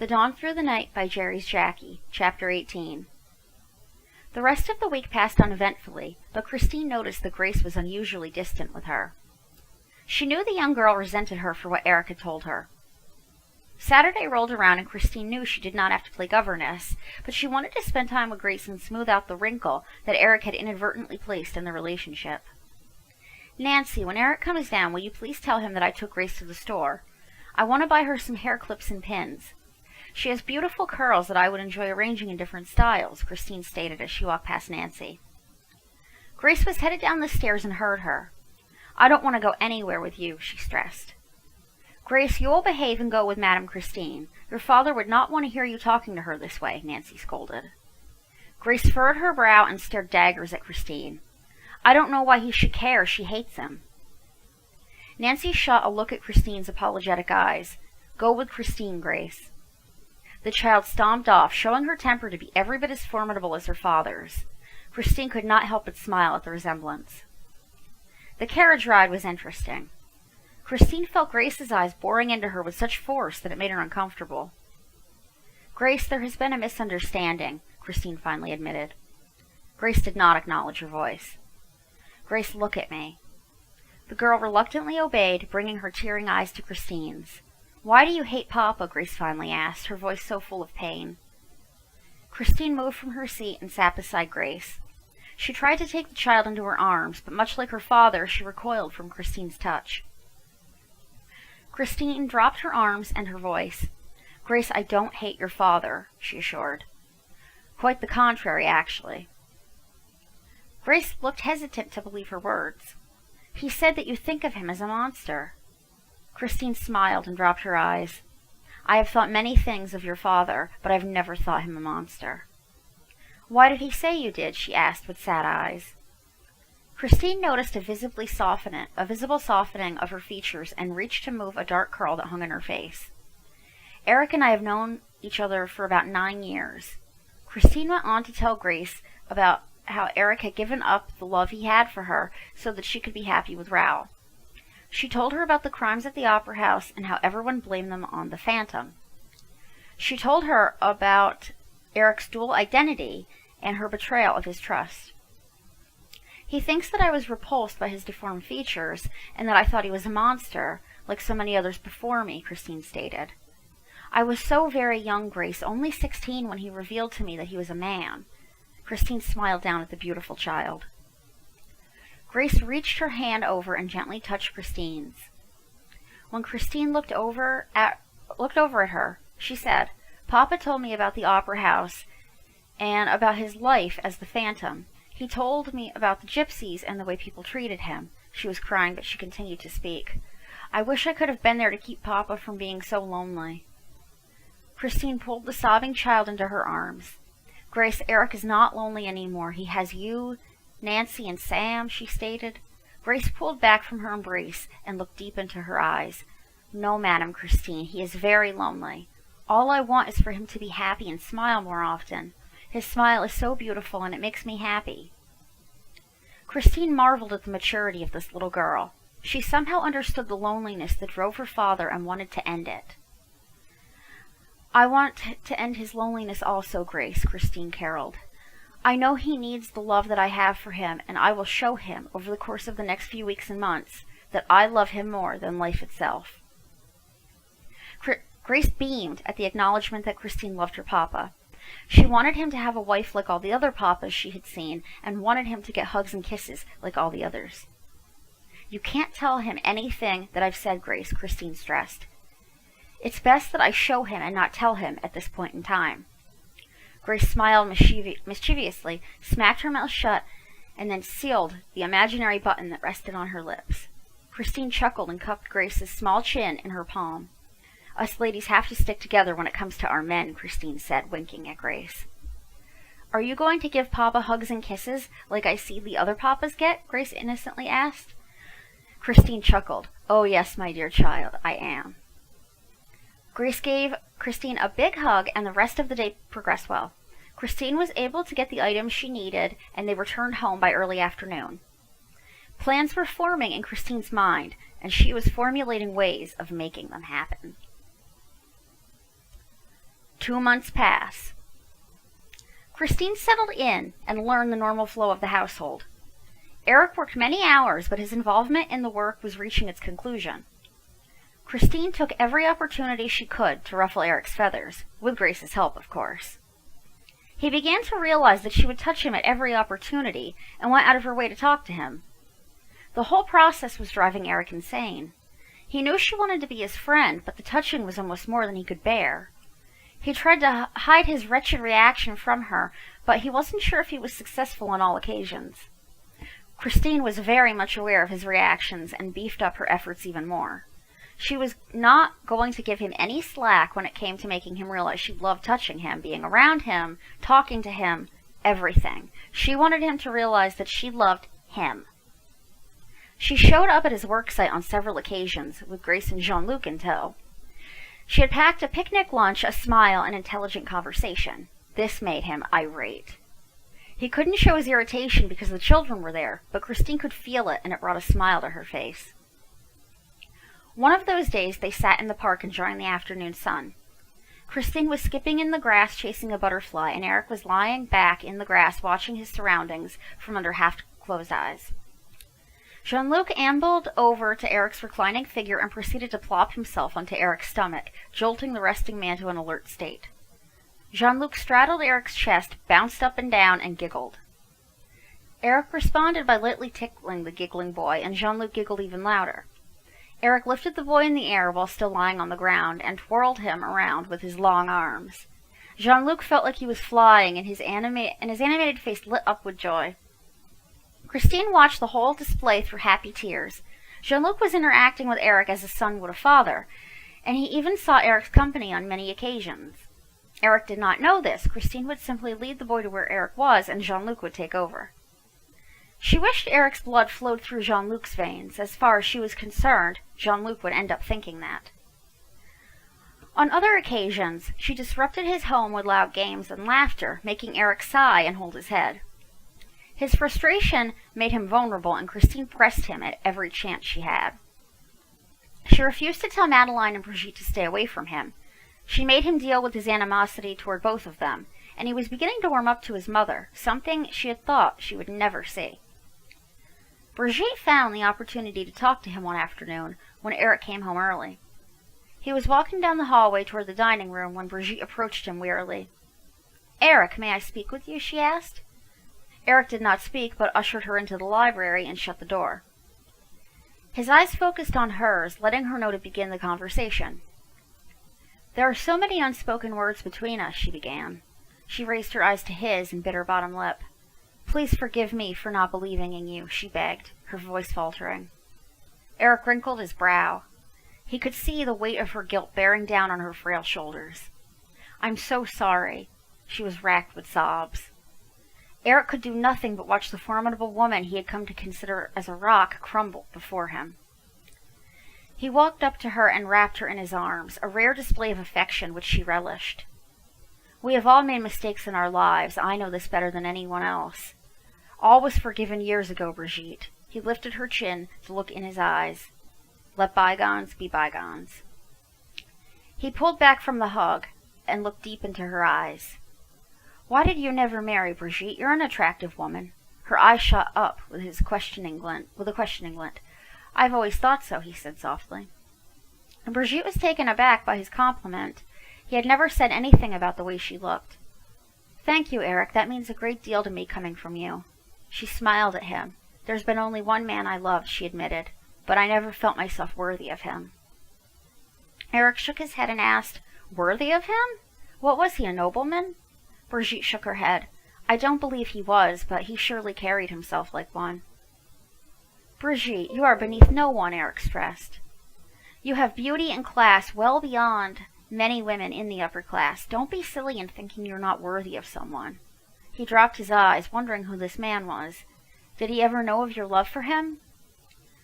The Dawn Through the Night by GerrysJackie, Chapter 18. The rest of the week passed uneventfully, but Christine noticed that Grace was unusually distant with her. She knew the young girl resented her for what Eric had told her. Saturday rolled around and Christine knew she did not have to play governess, but she wanted to spend time with Grace and smooth out the wrinkle that Eric had inadvertently placed in the relationship. "Nancy, when Eric comes down, will you please tell him that I took Grace to the store? I want to buy her some hair clips and pins. She has beautiful curls that I would enjoy arranging in different styles," Christine stated as she walked past Nancy. Grace was headed down the stairs and heard her. "I don't want to go anywhere with you," she stressed. "Grace, you will behave and go with Madame Christine. Your father would not want to hear you talking to her this way," Nancy scolded. Grace furrowed her brow and stared daggers at Christine. "I don't know why he should care. She hates him." Nancy shot a look at Christine's apologetic eyes. "Go with Christine, Grace." The child stomped off, showing her temper to be every bit as formidable as her father's. Christine could not help but smile at the resemblance. The carriage ride was interesting. Christine felt Grace's eyes boring into her with such force that it made her uncomfortable. "Grace, there has been a misunderstanding," Christine finally admitted. Grace did not acknowledge her voice. "Grace, look at me." The girl reluctantly obeyed, bringing her tearing eyes to Christine's. "Why do you hate Papa?" Grace finally asked, her voice so full of pain. Christine moved from her seat and sat beside Grace. She tried to take the child into her arms, but much like her father, she recoiled from Christine's touch. Christine dropped her arms and her voice. "Grace, I don't hate your father," she assured. "Quite the contrary, actually." Grace looked hesitant to believe her words. "He said that you think of him as a monster." Christine smiled and dropped her eyes. "I have thought many things of your father, but I've never thought him a monster." "Why did he say you did?" she asked with sad eyes. Christine noticed a visible softening of her features and reached to move a dark curl that hung in her face. "Eric and I have known each other for about 9 years. Christine went on to tell Grace about how Eric had given up the love he had for her so that she could be happy with Raoul. She told her about the crimes at the opera house and how everyone blamed them on the Phantom. She told her about Eric's dual identity and her betrayal of his trust. "He thinks that I was repulsed by his deformed features and that I thought he was a monster, like so many others before me," Christine stated. "I was so very young, Grace, only 16 when he revealed to me that he was a man." Christine smiled down at the beautiful child. Grace reached her hand over and gently touched Christine's. When Christine looked over at her, she said, "Papa told me about the opera house and about his life as the Phantom. He told me about the gypsies and the way people treated him." She was crying, but she continued to speak. "I wish I could have been there to keep Papa from being so lonely." Christine pulled the sobbing child into her arms. "Grace, Eric is not lonely anymore. He has you, Nancy, and Sam," she stated. Grace pulled back from her embrace and looked deep into her eyes. "No, Madame Christine, he is very lonely. All I want is for him to be happy and smile more often. His smile is so beautiful and it makes me happy." Christine marveled at the maturity of this little girl. She somehow understood the loneliness that drove her father and wanted to end it. "I want to end his loneliness also, Grace," Christine caroled. "I know he needs the love that I have for him, and I will show him, over the course of the next few weeks and months, that I love him more than life itself." Grace beamed at the acknowledgement that Christine loved her papa. She wanted him to have a wife like all the other papas she had seen, and wanted him to get hugs and kisses like all the others. "You can't tell him anything that I've said, Grace," Christine stressed. "It's best that I show him and not tell him at this point in time." Grace smiled mischievously, smacked her mouth shut, and then sealed the imaginary button that rested on her lips. Christine chuckled and cupped Grace's small chin in her palm. "Us ladies have to stick together when it comes to our men," Christine said, winking at Grace. "Are you going to give Papa hugs and kisses like I see the other papas get?" Grace innocently asked. Christine chuckled. "Oh yes, my dear child, I am." Grace gave Christine a big hug, and the rest of the day progressed well. Christine was able to get the items she needed, and they returned home by early afternoon. Plans were forming in Christine's mind, and she was formulating ways of making them happen. 2 months pass. Christine settled in and learned the normal flow of the household. Eric worked many hours, but his involvement in the work was reaching its conclusion. Christine took every opportunity she could to ruffle Eric's feathers, with Grace's help, of course. He began to realize that she would touch him at every opportunity and went out of her way to talk to him. The whole process was driving Eric insane. He knew she wanted to be his friend, but the touching was almost more than he could bear. He tried to hide his wretched reaction from her, but he wasn't sure if he was successful on all occasions. Christine was very much aware of his reactions and beefed up her efforts even more. She was not going to give him any slack when it came to making him realize she loved touching him, being around him, talking to him, everything. She wanted him to realize that she loved him. She showed up at his worksite on several occasions, with Grace and Jean-Luc in tow. She had packed a picnic lunch, a smile, and intelligent conversation. This made him irate. He couldn't show his irritation because the children were there, but Christine could feel it, and it brought a smile to her face. One of those days they sat in the park enjoying the afternoon sun. Christine was skipping in the grass chasing a butterfly, and Eric was lying back in the grass watching his surroundings from under half-closed eyes. Jean-Luc ambled over to Eric's reclining figure and proceeded to plop himself onto Eric's stomach, jolting the resting man to an alert state. Jean-Luc straddled Eric's chest, bounced up and down, and giggled. Eric responded by lightly tickling the giggling boy, and Jean-Luc giggled even louder. Eric lifted the boy in the air while still lying on the ground and twirled him around with his long arms. Jean-Luc felt like he was flying, and his animated face lit up with joy. Christine watched the whole display through happy tears. Jean-Luc was interacting with Eric as a son would a father, and he even saw Eric's company on many occasions. Eric did not know this. Christine would simply lead the boy to where Eric was, and Jean-Luc would take over. She wished Eric's blood flowed through Jean-Luc's veins. As far as she was concerned, Jean-Luc would end up thinking that. On other occasions, she disrupted his home with loud games and laughter, making Eric sigh and hold his head. His frustration made him vulnerable, and Christine pressed him at every chance she had. She refused to tell Madeline and Brigitte to stay away from him. She made him deal with his animosity toward both of them, and he was beginning to warm up to his mother, something she had thought she would never see. Brigitte found the opportunity to talk to him one afternoon when Eric came home early. He was walking down the hallway toward the dining room when Brigitte approached him wearily. "Eric, may I speak with you?" she asked. Eric did not speak, but ushered her into the library and shut the door. His eyes focused on hers, letting her know to begin the conversation. "There are so many unspoken words between us," she began. She raised her eyes to his and bit her bottom lip. "Please forgive me for not believing in you," she begged, her voice faltering. Eric wrinkled his brow. He could see the weight of her guilt bearing down on her frail shoulders. "I'm so sorry." She was racked with sobs. Eric could do nothing but watch the formidable woman he had come to consider as a rock crumble before him. He walked up to her and wrapped her in his arms, a rare display of affection which she relished. "We have all made mistakes in our lives. I know this better than anyone else. All was forgiven years ago, Brigitte." He lifted her chin to look in his eyes. "Let bygones be bygones." He pulled back from the hug and looked deep into her eyes. "Why did you never marry, Brigitte? You're an attractive woman." Her eyes shot up with a questioning glint. "I've always thought so," he said softly. And Brigitte was taken aback by his compliment. He had never said anything about the way she looked. "Thank you, Eric. That means a great deal to me coming from you." She smiled at him. "There's been only one man I loved," she admitted, "but I never felt myself worthy of him." Eric shook his head and asked, "Worthy of him? What was he, a nobleman?" Brigitte shook her head. "I don't believe he was, but he surely carried himself like one." "Brigitte, you are beneath no one," Eric stressed. "You have beauty and class well beyond many women in the upper class. Don't be silly in thinking you're not worthy of someone." He dropped his eyes, wondering who this man was. Did he ever know of your love for him?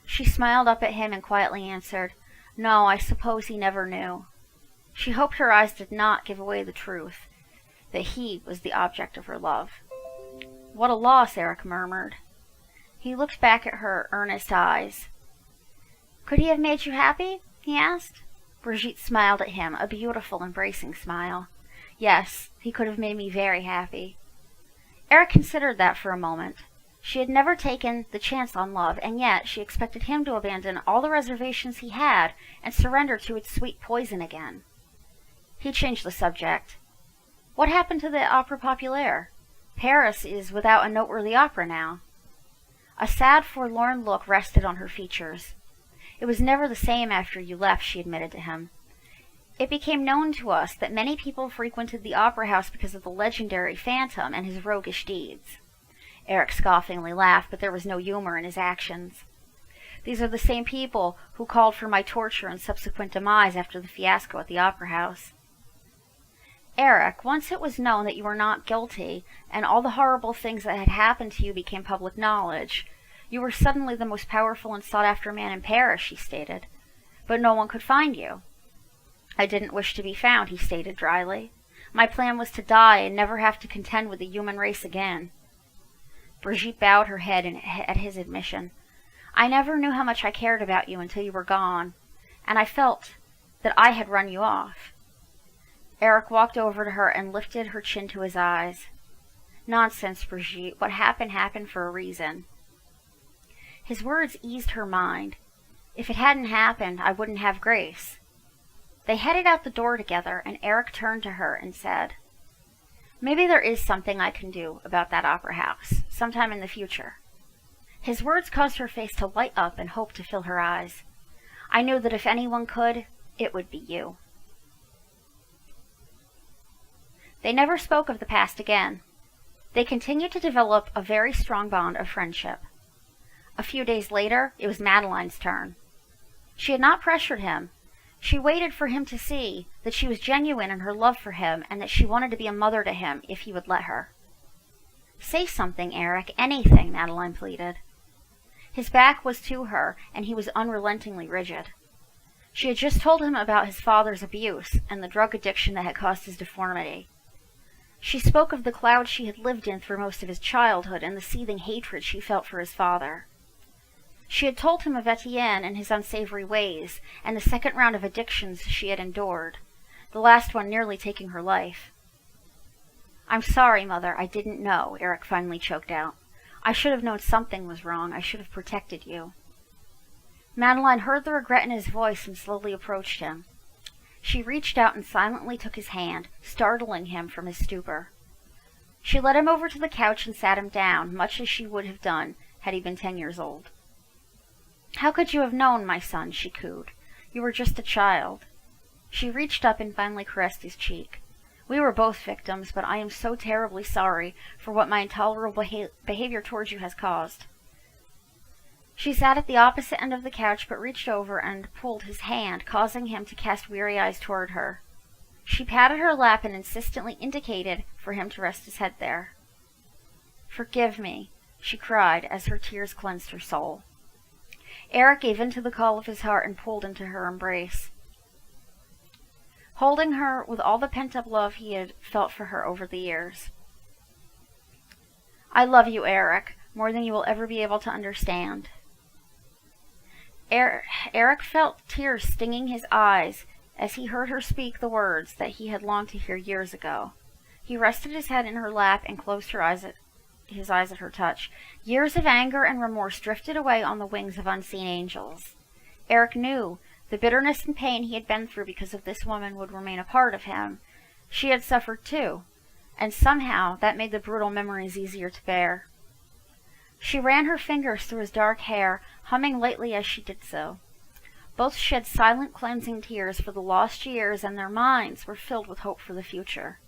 She smiled up at him and quietly answered, "No, I suppose he never knew." She hoped her eyes did not give away the truth, that he was the object of her love. "What a loss," Eric murmured. He looked back at her earnest eyes. "Could he have made you happy?" he asked. Brigitte smiled at him, a beautiful, embracing smile. Yes, he could have made me very happy. Eric considered that for a moment. She had never taken the chance on love, and yet she expected him to abandon all the reservations he had and surrender to its sweet poison again. He changed the subject. What happened to the Opera Populaire? Paris is without a noteworthy opera now. A sad, forlorn look rested on her features. It was never the same after you left, she admitted to him. It became known to us that many people frequented the opera house because of the legendary Phantom and his roguish deeds. Eric scoffingly laughed, but there was no humor in his actions. These are the same people who called for my torture and subsequent demise after the fiasco at the opera house. Eric, once it was known that you were not guilty, and all the horrible things that had happened to you became public knowledge, you were suddenly the most powerful and sought-after man in Paris, she stated. But no one could find you. I didn't wish to be found, he stated dryly. My plan was to die and never have to contend with the human race again. Brigitte bowed her head at his admission. I never knew how much I cared about you until you were gone, and I felt that I had run you off. Eric walked over to her and lifted her chin to his eyes. Nonsense, Brigitte. What happened for a reason. His words eased her mind. If it hadn't happened, I wouldn't have Grace. They headed out the door together, and Eric turned to her and said, Maybe there is something I can do about that opera house, sometime in the future. His words caused her face to light up and hope to fill her eyes. I knew that if anyone could, it would be you. They never spoke of the past again. They continued to develop a very strong bond of friendship. A few days later, it was Madeline's turn. She had not pressured him. She waited for him to see that she was genuine in her love for him and that she wanted to be a mother to him if he would let her. Say something, Eric, anything, Madeline pleaded. His back was to her, and he was unrelentingly rigid. She had just told him about his father's abuse and the drug addiction that had caused his deformity. She spoke of the cloud she had lived in through most of his childhood and the seething hatred she felt for his father. She had told him of Etienne and his unsavory ways, and the second round of addictions she had endured, the last one nearly taking her life. I'm sorry, Mother, I didn't know, Eric finally choked out. I should have known something was wrong. I should have protected you. Madeline heard the regret in his voice and slowly approached him. She reached out and silently took his hand, startling him from his stupor. She led him over to the couch and sat him down, much as she would have done had he been 10 years old. How could you have known, my son? She cooed. You were just a child. She reached up and finally caressed his cheek. We were both victims, but I am so terribly sorry for what my intolerable behavior towards you has caused. She sat at the opposite end of the couch, but reached over and pulled his hand, causing him to cast weary eyes toward her. She patted her lap and insistently indicated for him to rest his head there. Forgive me, she cried as her tears cleansed her soul. Eric gave in to the call of his heart and pulled into her embrace, holding her with all the pent-up love he had felt for her over the years. I love you, Eric, more than you will ever be able to understand. Eric felt tears stinging his eyes as he heard her speak the words that he had longed to hear years ago. He rested his head in her lap and closed his eyes at her touch. Years of anger and remorse drifted away on the wings of unseen angels. Eric knew the bitterness and pain he had been through because of this woman would remain a part of him. She had suffered too, and somehow that made the brutal memories easier to bear. She ran her fingers through his dark hair, humming lightly as she did so. Both shed silent, cleansing tears for the lost years, and their minds were filled with hope for the future.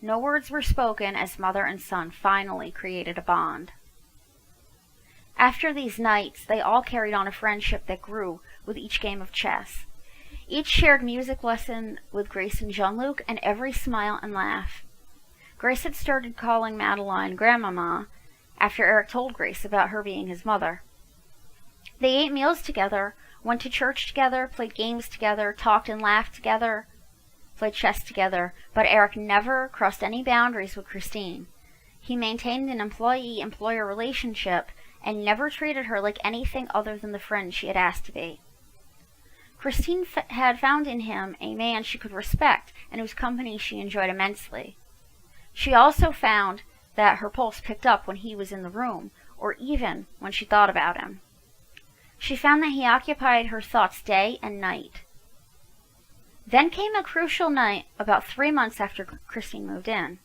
No words were spoken as mother and son finally created a bond. After these nights, they all carried on a friendship that grew with each game of chess. Each shared music lesson with Grace and Jean-Luc, and every smile and laugh. Grace had started calling Madeline Grandmama after Eric told Grace about her being his mother. They ate meals together, went to church together, played games together, talked and laughed together, played chess together, but Eric never crossed any boundaries with Christine. He maintained an employee-employer relationship and never treated her like anything other than the friend she had asked to be. Christine had found in him a man she could respect and whose company she enjoyed immensely. She also found that her pulse picked up when he was in the room, or even when she thought about him. She found that he occupied her thoughts day and night. Then came a crucial night about 3 months after Christine moved in.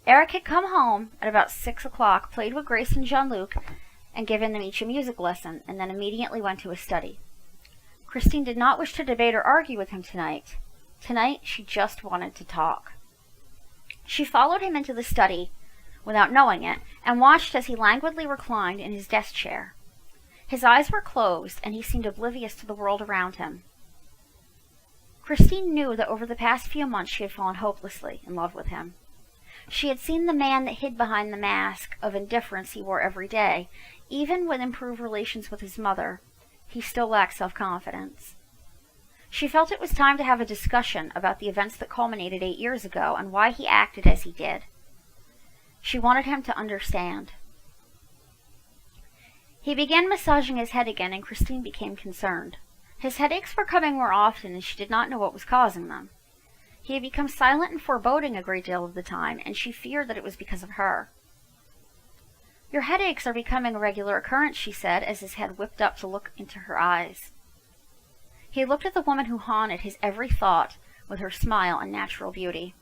Eric had come home at about 6 o'clock, played with Grace and Jean-Luc, and given them each a music lesson, and then immediately went to his study. Christine did not wish to debate or argue with him tonight. Tonight, she just wanted to talk. She followed him into the study, without knowing it, and watched as he languidly reclined in his desk chair. His eyes were closed, and he seemed oblivious to the world around him. Christine knew that over the past few months she had fallen hopelessly in love with him. She had seen the man that hid behind the mask of indifference he wore every day. Even with improved relations with his mother, he still lacked self-confidence. She felt it was time to have a discussion about the events that culminated 8 years ago and why he acted as he did. She wanted him to understand. He began massaging his head again, and Christine became concerned. His headaches were coming more often, and she did not know what was causing them. He had become silent and foreboding a great deal of the time, and she feared that it was because of her. "Your headaches are becoming a regular occurrence," she said, as his head whipped up to look into her eyes. He looked at the woman who haunted his every thought with her smile and natural beauty.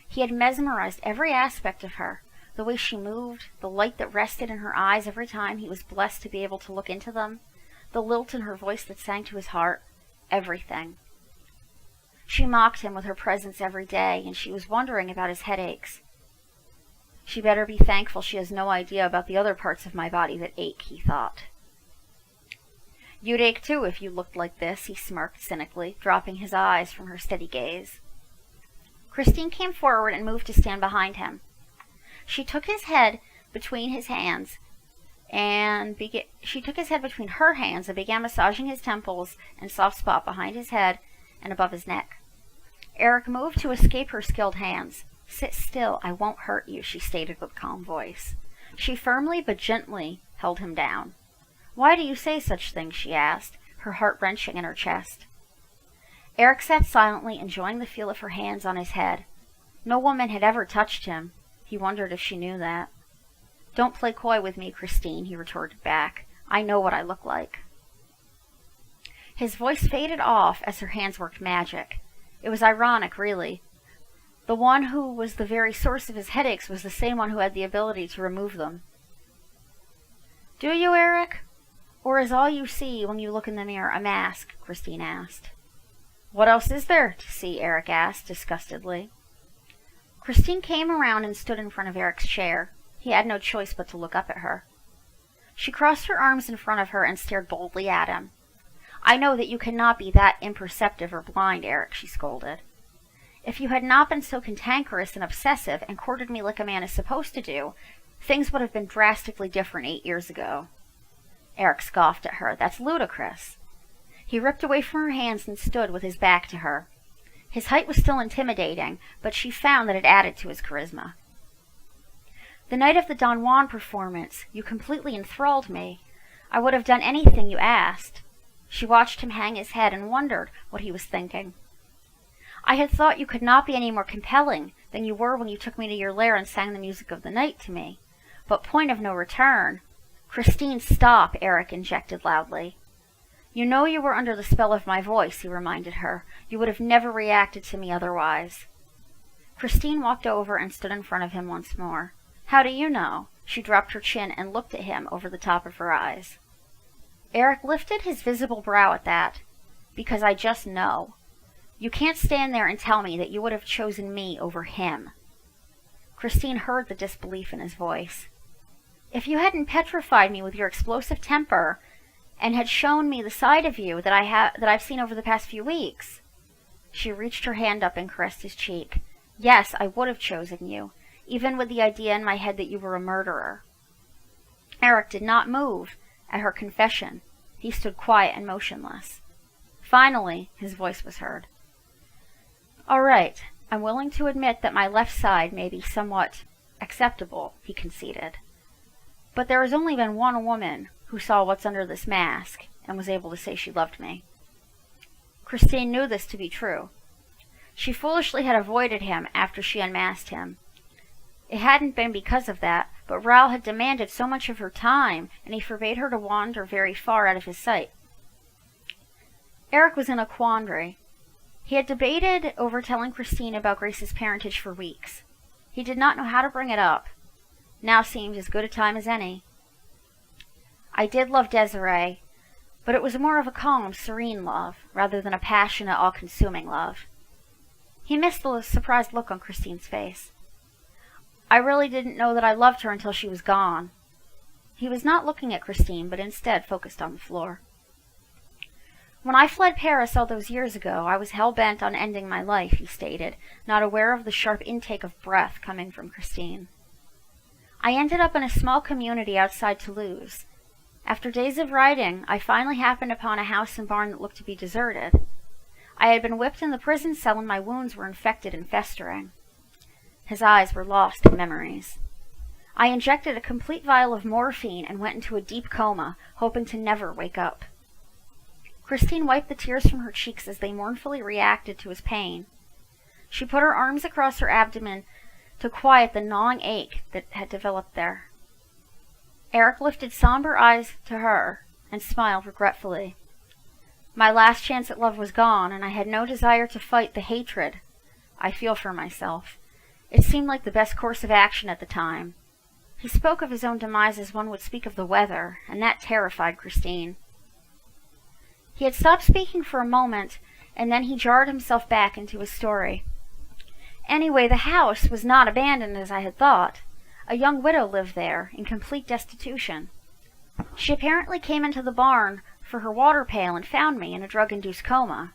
He had mesmerized every aspect of her, the way she moved, the light that rested in her eyes every time he was blessed to be able to look into them, the lilt in her voice that sang to his heart, everything. She mocked him with her presence every day, and she was wondering about his headaches. "She better be thankful she has no idea about the other parts of my body that ache," he thought. "You'd ache too if you looked like this," he smirked cynically, dropping his eyes from her steady gaze. Christine came forward and moved to stand behind him. She took his head between her hands and began massaging his temples and soft spot behind his head and above his neck. Eric moved to escape her skilled hands. "Sit still, I won't hurt you," she stated with calm voice. She firmly but gently held him down. "Why do you say such things?" she asked, her heart wrenching in her chest. Eric sat silently, enjoying the feel of her hands on his head. No woman had ever touched him. He wondered if she knew that. "Don't play coy with me, Christine," he retorted back. "I know what I look like." His voice faded off as her hands worked magic. It was ironic, really. The one who was the very source of his headaches was the same one who had the ability to remove them. "Do you, Eric? Or is all you see when you look in the mirror a mask?" Christine asked. "What else is there to see?" Eric asked, disgustedly. Christine came around and stood in front of Eric's chair. He had no choice but to look up at her. She crossed her arms in front of her and stared boldly at him. "I know that you cannot be that imperceptive or blind, Eric," she scolded. "If you had not been so cantankerous and obsessive and courted me like a man is supposed to do, things would have been drastically different 8 years ago." Eric scoffed at her. "That's ludicrous." He ripped away from her hands and stood with his back to her. His height was still intimidating, but she found that it added to his charisma. "The night of the Don Juan performance, you completely enthralled me. I would have done anything you asked." She watched him hang his head and wondered what he was thinking. "I had thought you could not be any more compelling than you were when you took me to your lair and sang the music of the night to me. But point of no return—" "Christine, stop," Eric injected loudly. "You know you were under the spell of my voice," he reminded her. "You would have never reacted to me otherwise." Christine walked over and stood in front of him once more. "How do you know?" She dropped her chin and looked at him over the top of her eyes. Eric lifted his visible brow at that. "Because I just know. You can't stand there and tell me that you would have chosen me over him." Christine heard the disbelief in his voice. "If you hadn't petrified me with your explosive temper and had shown me the side of you that I've seen over the past few weeks." She reached her hand up and caressed his cheek. "Yes, I would have chosen you, even with the idea in my head that you were a murderer." Eric did not move at her confession. He stood quiet and motionless. Finally, his voice was heard. "All right, I'm willing to admit that my left side may be somewhat acceptable," he conceded. "But there has only been one woman who saw what's under this mask and was able to say she loved me." Christine knew this to be true. She foolishly had avoided him after she unmasked him. It hadn't been because of that, but Raoul had demanded so much of her time, and he forbade her to wander very far out of his sight. Eric was in a quandary. He had debated over telling Christine about Grace's parentage for weeks. He did not know how to bring it up. Now seemed as good a time as any. I did love Desiree, but it was more of a calm, serene love, rather than a passionate, all-consuming love. He missed the surprised look on Christine's face. I really didn't know that I loved her until she was gone. He was not looking at Christine, but instead focused on the floor. When I fled Paris all those years ago, I was hell-bent on ending my life, he stated, not aware of the sharp intake of breath coming from Christine. I ended up in a small community outside Toulouse. After days of riding, I finally happened upon a house and barn that looked to be deserted. I had been whipped in the prison cell and my wounds were infected and festering. His eyes were lost in memories. I injected a complete vial of morphine and went into a deep coma, hoping to never wake up. Christine wiped the tears from her cheeks as they mournfully reacted to his pain. She put her arms across her abdomen to quiet the gnawing ache that had developed there. Eric lifted somber eyes to her and smiled regretfully. My last chance at love was gone, and I had no desire to fight the hatred I feel for myself. It seemed like the best course of action at the time. He spoke of his own demise as one would speak of the weather, and that terrified Christine. He had stopped speaking for a moment, and then he jarred himself back into his story. Anyway, the house was not abandoned as I had thought. A young widow lived there, in complete destitution. She apparently came into the barn for her water pail and found me in a drug-induced coma,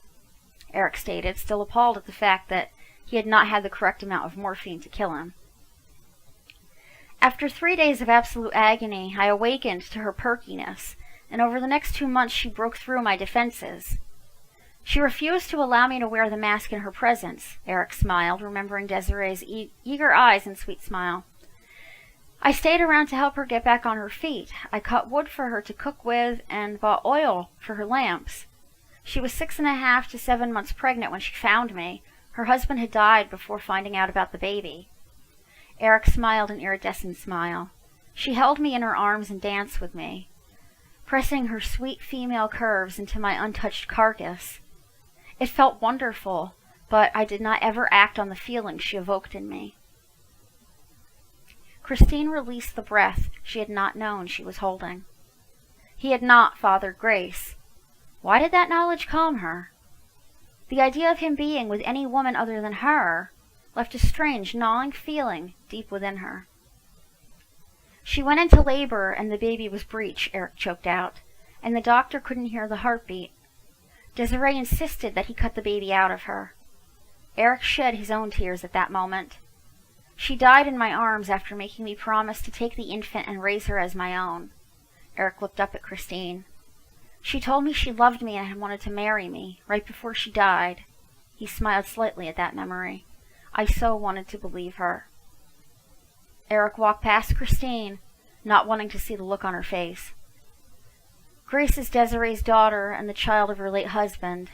Eric stated, still appalled at the fact that he had not had the correct amount of morphine to kill him. After 3 days of absolute agony, I awakened to her perkiness, and over the next 2 months she broke through my defenses. She refused to allow me to wear the mask in her presence, Eric smiled, remembering Desiree's eager eyes and sweet smile. I stayed around to help her get back on her feet. I cut wood for her to cook with and bought oil for her lamps. She was 6.5 to 7 months pregnant when she found me. Her husband had died before finding out about the baby. Eric smiled an iridescent smile. She held me in her arms and danced with me, pressing her sweet female curves into my untouched carcass. It felt wonderful, but I did not ever act on the feelings she evoked in me. Christine released the breath she had not known she was holding. He had not fathered Grace. Why did that knowledge calm her? The idea of him being with any woman other than her left a strange, gnawing feeling deep within her. She went into labor and the baby was breech, Eric choked out, and the doctor couldn't hear the heartbeat. Desiree insisted that he cut the baby out of her. Eric shed his own tears at that moment. She died in my arms after making me promise to take the infant and raise her as my own. Eric looked up at Christine. She told me she loved me and had wanted to marry me, right before she died. He smiled slightly at that memory. I so wanted to believe her. Eric walked past Christine, not wanting to see the look on her face. Grace is Desiree's daughter and the child of her late husband,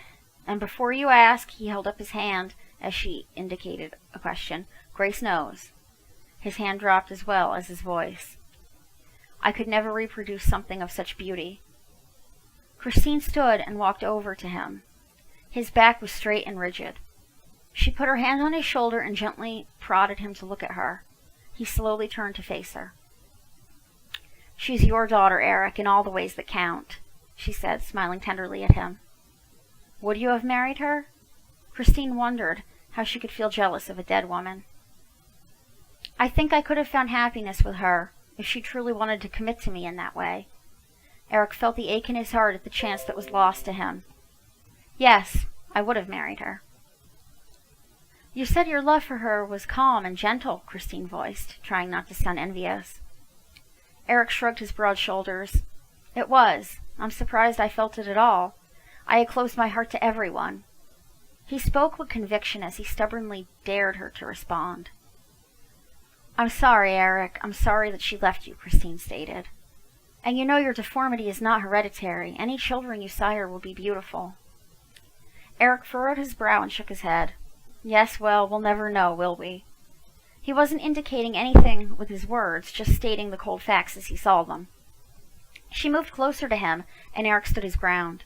and before you ask, he held up his hand as she indicated a question. Grace knows. His hand dropped as well as his voice. I could never reproduce something of such beauty. Christine stood and walked over to him. His back was straight and rigid. She put her hand on his shoulder and gently prodded him to look at her. He slowly turned to face her. She's your daughter, Eric, in all the ways that count, she said, smiling tenderly at him. Would you have married her? Christine wondered how she could feel jealous of a dead woman. I think I could have found happiness with her if she truly wanted to commit to me in that way. Eric felt the ache in his heart at the chance that was lost to him. Yes, I would have married her. You said your love for her was calm and gentle, Christine voiced, trying not to sound envious. Eric shrugged his broad shoulders. It was. I'm surprised I felt it at all. I had closed my heart to everyone. He spoke with conviction as he stubbornly dared her to respond. I'm sorry, Eric. I'm sorry that she left you, Christine stated. And you know your deformity is not hereditary. Any children you sire will be beautiful. Eric furrowed his brow and shook his head. Yes, well, we'll never know, will we? He wasn't indicating anything with his words, just stating the cold facts as he saw them. She moved closer to him, and Eric stood his ground.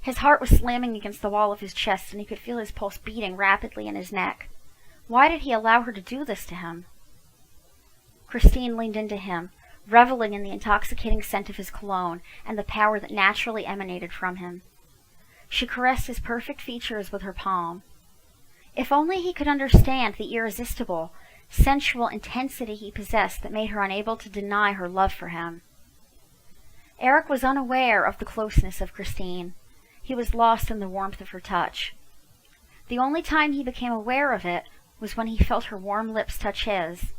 His heart was slamming against the wall of his chest, and he could feel his pulse beating rapidly in his neck. Why did he allow her to do this to him? Christine leaned into him, reveling in the intoxicating scent of his cologne and the power that naturally emanated from him. She caressed his perfect features with her palm. If only he could understand the irresistible, sensual intensity he possessed that made her unable to deny her love for him. Eric was unaware of the closeness of Christine. He was lost in the warmth of her touch. The only time he became aware of it was when he felt her warm lips touch his.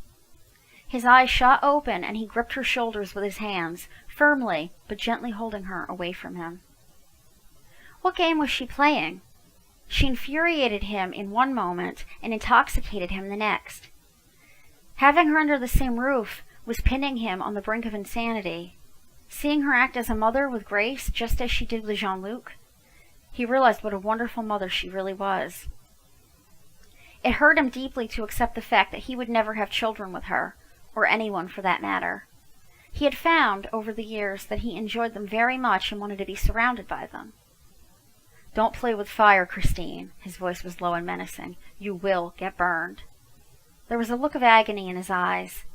His eyes shot open, and he gripped her shoulders with his hands, firmly but gently holding her away from him. What game was she playing? She infuriated him in one moment and intoxicated him the next. Having her under the same roof was pinning him on the brink of insanity. Seeing her act as a mother with Grace, just as she did with Jean-Luc, he realized what a wonderful mother she really was. It hurt him deeply to accept the fact that he would never have children with her, or anyone for that matter. He had found, over the years, that he enjoyed them very much and wanted to be surrounded by them. Don't play with fire, Christine. His voice was low and menacing. You will get burned. There was a look of agony in his eyes.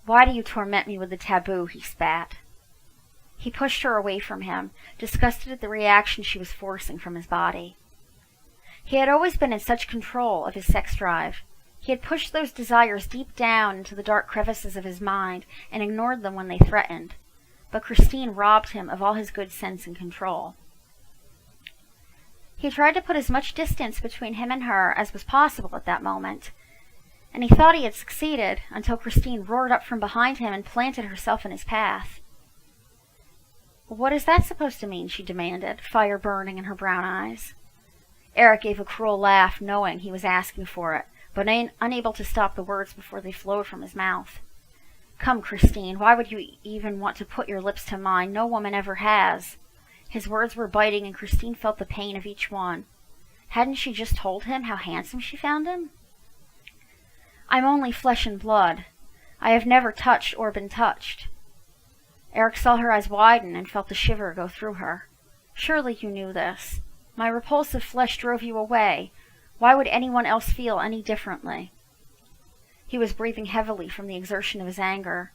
Why do you torment me with the taboo? He spat. He pushed her away from him, disgusted at the reaction she was forcing from his body. He had always been in such control of his sex drive. He had pushed those desires deep down into the dark crevices of his mind and ignored them when they threatened. But Christine robbed him of all his good sense and control. He tried to put as much distance between him and her as was possible at that moment, and he thought he had succeeded until Christine roared up from behind him and planted herself in his path. What is that supposed to mean? She demanded, fire burning in her brown eyes. Eric gave a cruel laugh, knowing he was asking for it, but unable to stop the words before they flowed from his mouth. Come, Christine, why would you even want to put your lips to mine? No woman ever has. His words were biting, and Christine felt the pain of each one. Hadn't she just told him how handsome she found him? I'm only flesh and blood. I have never touched or been touched. Eric saw her eyes widen and felt the shiver go through her. Surely you knew this. My repulsive flesh drove you away. Why would anyone else feel any differently? He was breathing heavily from the exertion of his anger.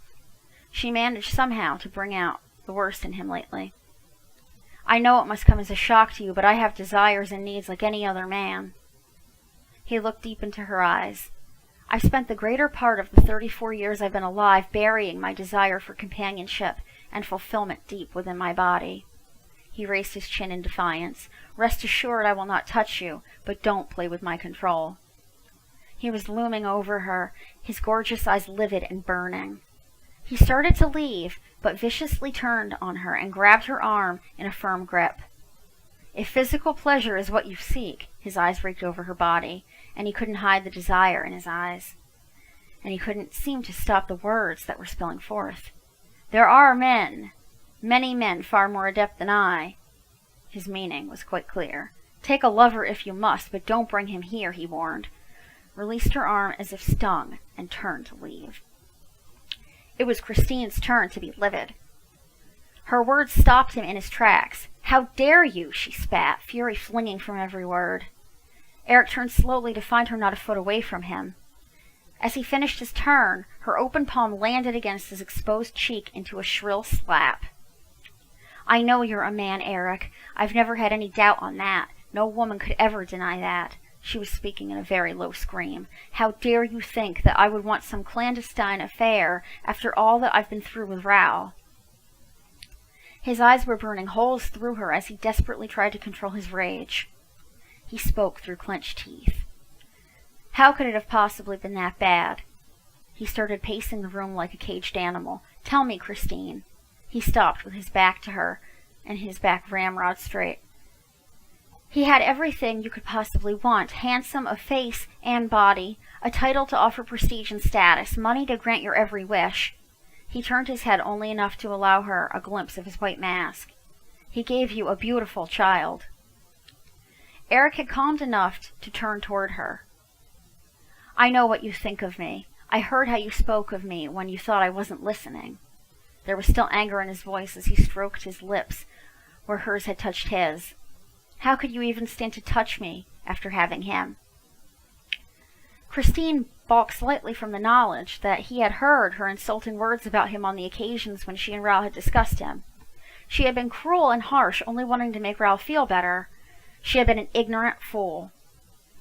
She managed somehow to bring out the worst in him lately. I know it must come as a shock to you, but I have desires and needs like any other man. He looked deep into her eyes. I've spent the greater part of the 34 years I've been alive burying my desire for companionship and fulfillment deep within my body. He raised his chin in defiance. Rest assured I will not touch you, but don't play with my control. He was looming over her, his gorgeous eyes livid and burning. He started to leave, but viciously turned on her and grabbed her arm in a firm grip. If physical pleasure is what you seek, his eyes raked over her body, and he couldn't hide the desire in his eyes. And he couldn't seem to stop the words that were spilling forth. There are men, many men far more adept than I. His meaning was quite clear. Take a lover if you must, but don't bring him here, he warned. Released her arm as if stung, and turned to leave. It was Christine's turn to be livid. Her words stopped him in his tracks. How dare you, she spat, fury flinging from every word. Eric turned slowly to find her not a foot away from him. As he finished his turn, her open palm landed against his exposed cheek into a shrill slap. I know you're a man, Eric. I've never had any doubt on that. No woman could ever deny that. She was speaking in a very low scream. How dare you think that I would want some clandestine affair after all that I've been through with Rao? His eyes were burning holes through her as he desperately tried to control his rage. He spoke through clenched teeth. How could it have possibly been that bad? He started pacing the room like a caged animal. Tell me, Christine. He stopped with his back to her, and his back ramrod straight. He had everything you could possibly want, handsome of face and body, a title to offer prestige and status, money to grant your every wish. He turned his head only enough to allow her a glimpse of his white mask. He gave you a beautiful child. Eric had calmed enough to turn toward her. I know what you think of me. I heard how you spoke of me when you thought I wasn't listening. There was still anger in his voice as he stroked his lips where hers had touched his. How could you even stand to touch me after having him? Christine balked slightly from the knowledge that he had heard her insulting words about him on the occasions when she and Raoul had discussed him. She had been cruel and harsh, only wanting to make Raoul feel better. She had been an ignorant fool.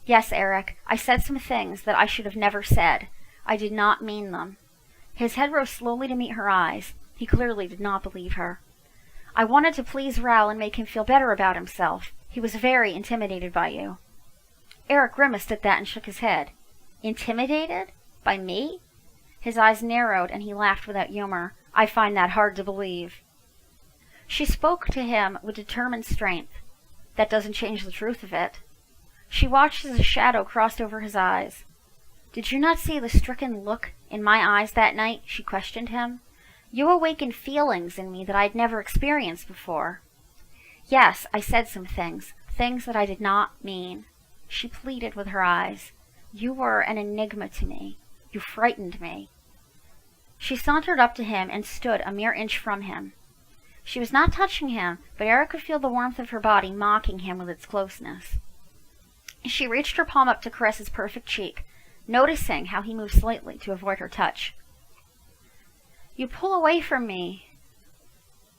Yes, Eric, I said some things that I should have never said. I did not mean them. His head rose slowly to meet her eyes. He clearly did not believe her. I wanted to please Raoul and make him feel better about himself. He was very intimidated by you. Eric grimaced at that and shook his head. Intimidated? By me? His eyes narrowed and he laughed without humor. I find that hard to believe. She spoke to him with determined strength. That doesn't change the truth of it. She watched as a shadow crossed over his eyes. Did you not see the stricken look in my eyes that night? She questioned him. You awakened feelings in me that I'd never experienced before. Yes, I said some things that I did not mean. She pleaded with her eyes. You were an enigma to me. You frightened me. She sauntered up to him and stood a mere inch from him. She was not touching him, but Eric could feel the warmth of her body mocking him with its closeness. She reached her palm up to caress his perfect cheek, noticing how he moved slightly to avoid her touch. You pull away from me.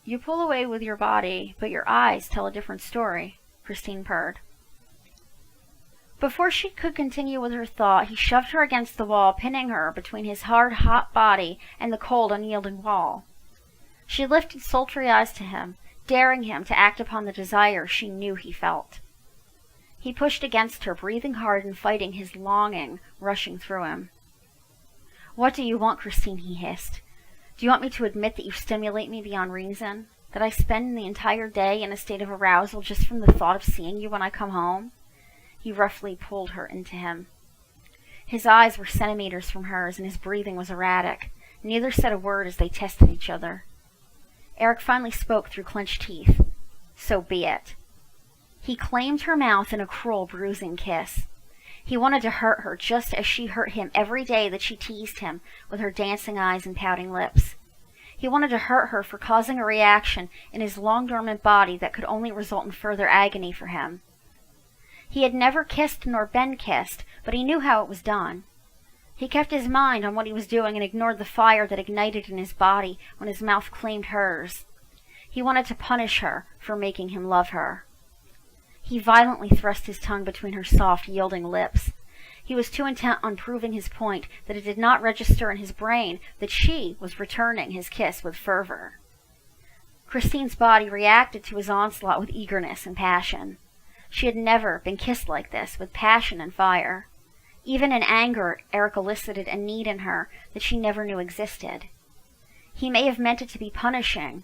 You pull away with your body, but your eyes tell a different story, Christine purred. Before she could continue with her thought, he shoved her against the wall, pinning her between his hard, hot body and the cold, unyielding wall. She lifted sultry eyes to him, daring him to act upon the desire she knew he felt. He pushed against her, breathing hard and fighting his longing rushing through him. What do you want, Christine? He hissed. Do you want me to admit that you stimulate me beyond reason? That I spend the entire day in a state of arousal just from the thought of seeing you when I come home? He roughly pulled her into him. His eyes were centimeters from hers, and his breathing was erratic. Neither said a word as they tested each other. Eric finally spoke through clenched teeth. So be it. He claimed her mouth in a cruel, bruising kiss. He wanted to hurt her just as she hurt him every day that she teased him with her dancing eyes and pouting lips. He wanted to hurt her for causing a reaction in his long-dormant body that could only result in further agony for him. He had never kissed nor been kissed, but he knew how it was done. He kept his mind on what he was doing and ignored the fire that ignited in his body when his mouth claimed hers. He wanted to punish her for making him love her. He violently thrust his tongue between her soft, yielding lips. He was too intent on proving his point that it did not register in his brain that she was returning his kiss with fervor. Christine's body reacted to his onslaught with eagerness and passion. She had never been kissed like this, with passion and fire. Even in anger, Eric elicited a need in her that she never knew existed. He may have meant it to be punishing,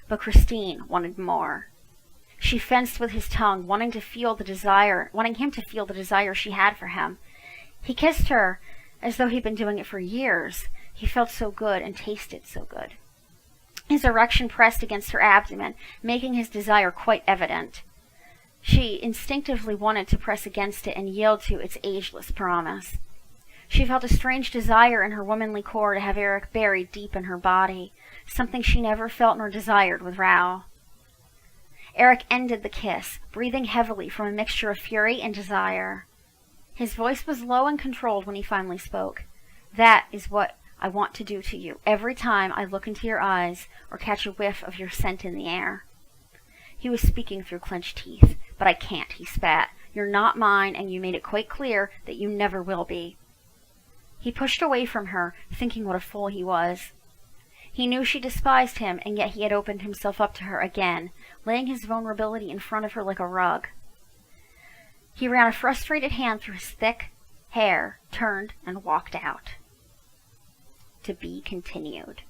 but Christine wanted more. She fenced with his tongue, wanting him to feel the desire she had for him. He kissed her as though he'd been doing it for years. He felt so good and tasted so good. His erection pressed against her abdomen, making his desire quite evident. She instinctively wanted to press against it and yield to its ageless promise. She felt a strange desire in her womanly core to have Eric buried deep in her body, something she never felt nor desired with Raoul. Eric ended the kiss, breathing heavily from a mixture of fury and desire. His voice was low and controlled when he finally spoke. That is what I want to do to you every time I look into your eyes or catch a whiff of your scent in the air. He was speaking through clenched teeth. But I can't, he spat. You're not mine, and you made it quite clear that you never will be. He pushed away from her, thinking what a fool he was. He knew she despised him, and yet he had opened himself up to her again, laying his vulnerability in front of her like a rug. He ran a frustrated hand through his thick hair, turned, and walked out. To be continued.